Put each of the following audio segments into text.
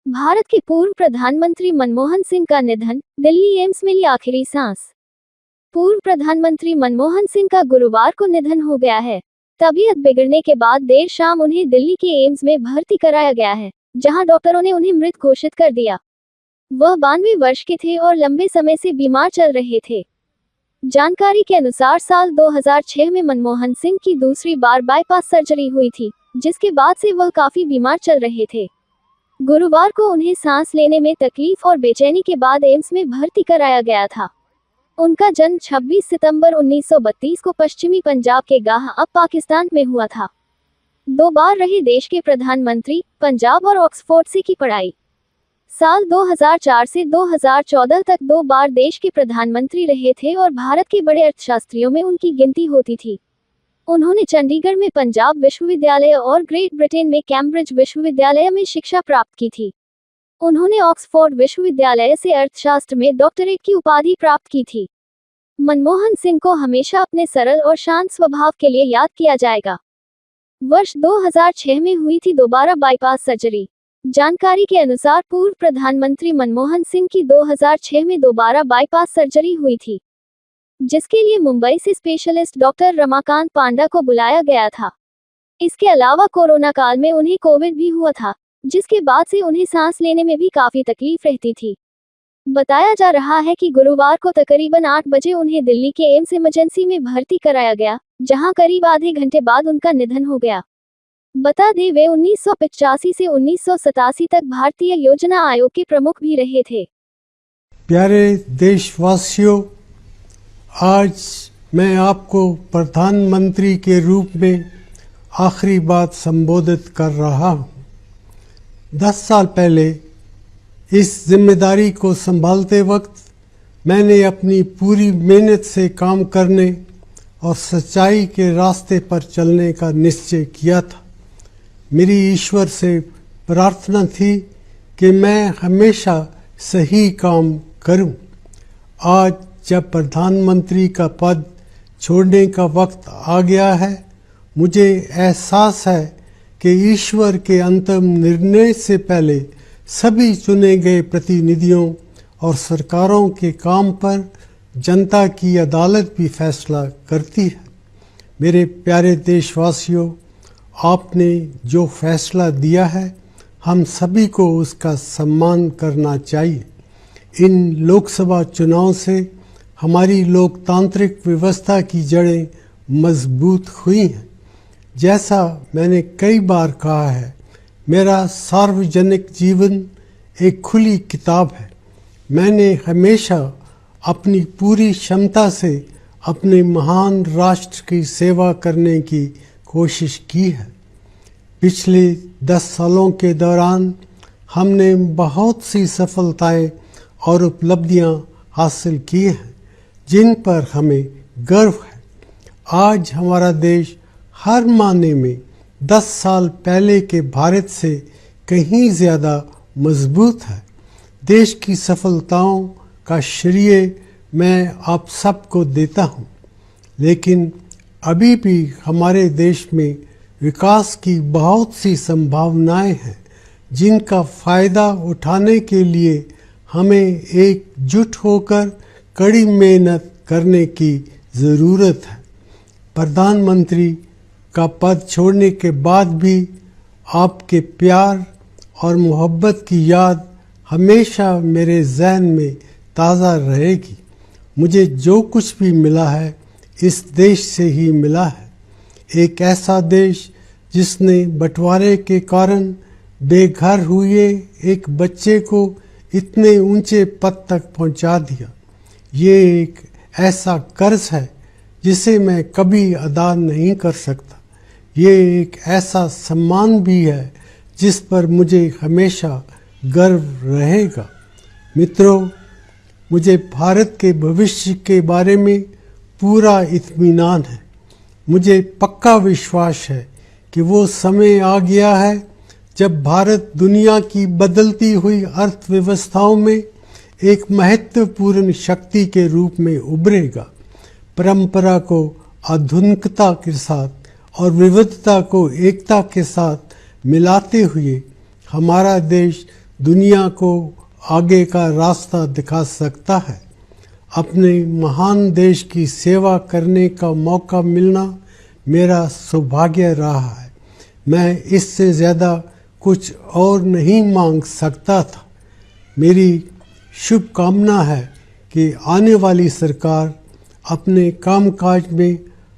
भारत के पूर्व प्रधानमंत्री मनमोहन सिंह का निधन, दिल्ली एम्स में ली आखिरी सांस। पूर्व प्रधानमंत्री मनमोहन सिंह का गुरुवार को निधन हो गया है। तबीयत बिगड़ने के बाद देर शाम उन्हें दिल्ली के एम्स में भर्ती कराया गया है, जहां डॉक्टरों ने उन्हें मृत घोषित कर दिया। वह 92 वर्ष के थे और लंबे समय से बीमार चल रहे थे। जानकारी के अनुसार साल 2006 में मनमोहन सिंह की दूसरी बार बाईपास सर्जरी हुई थी, जिसके बाद से वह काफी बीमार चल रहे थे। गुरुवार को उन्हें सांस लेने में तकलीफ और बेचैनी के बाद एम्स में भर्ती कराया गया था। उनका जन्म 26 सितंबर 1932 को पश्चिमी पंजाब के गाह अब पाकिस्तान में हुआ था। 2 बार रहे देश के प्रधानमंत्री, पंजाब और ऑक्सफोर्ड से की पढ़ाई। साल 2004 से 2014 तक 2 बार देश के प्रधानमंत्री रहे थे और भारत के बड़े अर्थशास्त्रियों में उनकी गिनती होती थी। उन्होंने चंडीगढ़ में पंजाब विश्वविद्यालय और ग्रेट ब्रिटेन में कैम्ब्रिज विश्वविद्यालय में शिक्षा प्राप्त की थी। उन्होंने ऑक्सफोर्ड विश्वविद्यालय से अर्थशास्त्र में डॉक्टरेट की उपाधि प्राप्त की थी। मनमोहन सिंह को हमेशा अपने सरल और शांत स्वभाव के लिए याद किया जाएगा। वर्ष 2006 में हुई थी दोबारा बाईपास सर्जरी। जानकारी के अनुसार पूर्व प्रधानमंत्री मनमोहन सिंह की 2006 में दोबारा बाईपास सर्जरी हुई थी, जिसके लिए मुंबई से स्पेशलिस्ट डॉक्टर रमाकांत पांडा को बुलाया गया था। इसके अलावा कोरोना काल में उन्हें कोविड भी हुआ था, जिसके बाद से उन्हें सांस लेने में भी काफी तकलीफ रहती थी। बताया जा रहा है कि गुरुवार को तकरीबन 8 बजे उन्हें दिल्ली के एम्स इमरजेंसी में भर्ती कराया गया, जहां करीब आधे घंटे बाद उनका निधन हो गया। बता दें, वे 1985 से 1987 तक भारतीय योजना आयोग के प्रमुख भी रहे थे। प्यारे देशवासियों, आज मैं आपको प्रधानमंत्री के रूप में आखिरी बात संबोधित कर रहा हूँ। 10 साल पहले इस जिम्मेदारी को संभालते वक्त मैंने अपनी पूरी मेहनत से काम करने और सच्चाई के रास्ते पर चलने का निश्चय किया था। मेरी ईश्वर से प्रार्थना थी कि मैं हमेशा सही काम करूं। आज जब प्रधानमंत्री का पद छोड़ने का वक्त आ गया है, मुझे एहसास है कि ईश्वर के अंतिम निर्णय से पहले सभी चुने गए प्रतिनिधियों और सरकारों के काम पर जनता की अदालत भी फैसला करती है। मेरे प्यारे देशवासियों, आपने जो फैसला दिया है, हम सभी को उसका सम्मान करना चाहिए। इन लोकसभा चुनाव से हमारी लोकतांत्रिक व्यवस्था की जड़ें मजबूत हुई हैं। जैसा मैंने कई बार कहा है, मेरा सार्वजनिक जीवन एक खुली किताब है। मैंने हमेशा अपनी पूरी क्षमता से अपने महान राष्ट्र की सेवा करने की कोशिश की है। पिछले 10 सालों के दौरान हमने बहुत सी सफलताएं और उपलब्धियां हासिल की हैं, जिन पर हमें गर्व है। आज हमारा देश हर मायने में 10 साल पहले के भारत से कहीं ज़्यादा मजबूत है। देश की सफलताओं का श्रेय मैं आप सबको देता हूँ, लेकिन अभी भी हमारे देश में विकास की बहुत सी संभावनाएं हैं, जिनका फ़ायदा उठाने के लिए हमें एकजुट होकर कड़ी मेहनत करने की ज़रूरत है। प्रधानमंत्री का पद छोड़ने के बाद भी आपके प्यार और मोहब्बत की याद हमेशा मेरे जहन में ताज़ा रहेगी। मुझे जो कुछ भी मिला है, इस देश से ही मिला है। एक ऐसा देश जिसने बंटवारे के कारण बेघर हुए एक बच्चे को इतने ऊंचे पद तक पहुंचा दिया। ये एक ऐसा कर्ज है जिसे मैं कभी अदा नहीं कर सकता। ये एक ऐसा सम्मान भी है जिस पर मुझे हमेशा गर्व रहेगा। मित्रों, मुझे भारत के भविष्य के बारे में पूरा इत्मीनान है। मुझे पक्का विश्वास है कि वो समय आ गया है जब भारत दुनिया की बदलती हुई अर्थव्यवस्थाओं में एक महत्वपूर्ण शक्ति के रूप में उभरेगा। परंपरा को आधुनिकता के साथ और विविधता को एकता के साथ मिलाते हुए हमारा देश दुनिया को आगे का रास्ता दिखा सकता है। अपने महान देश की सेवा करने का मौका मिलना मेरा सौभाग्य रहा है। मैं इससे ज़्यादा कुछ और नहीं मांग सकता था। मेरी शुभकामना है कि आने वाली सरकार अपने कामकाज में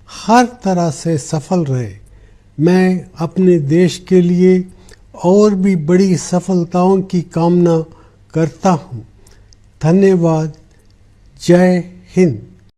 हर तरह से सफल रहे। मैं अपने देश के लिए और भी बड़ी सफलताओं की कामना करता हूँ। धन्यवाद। जय हिंद।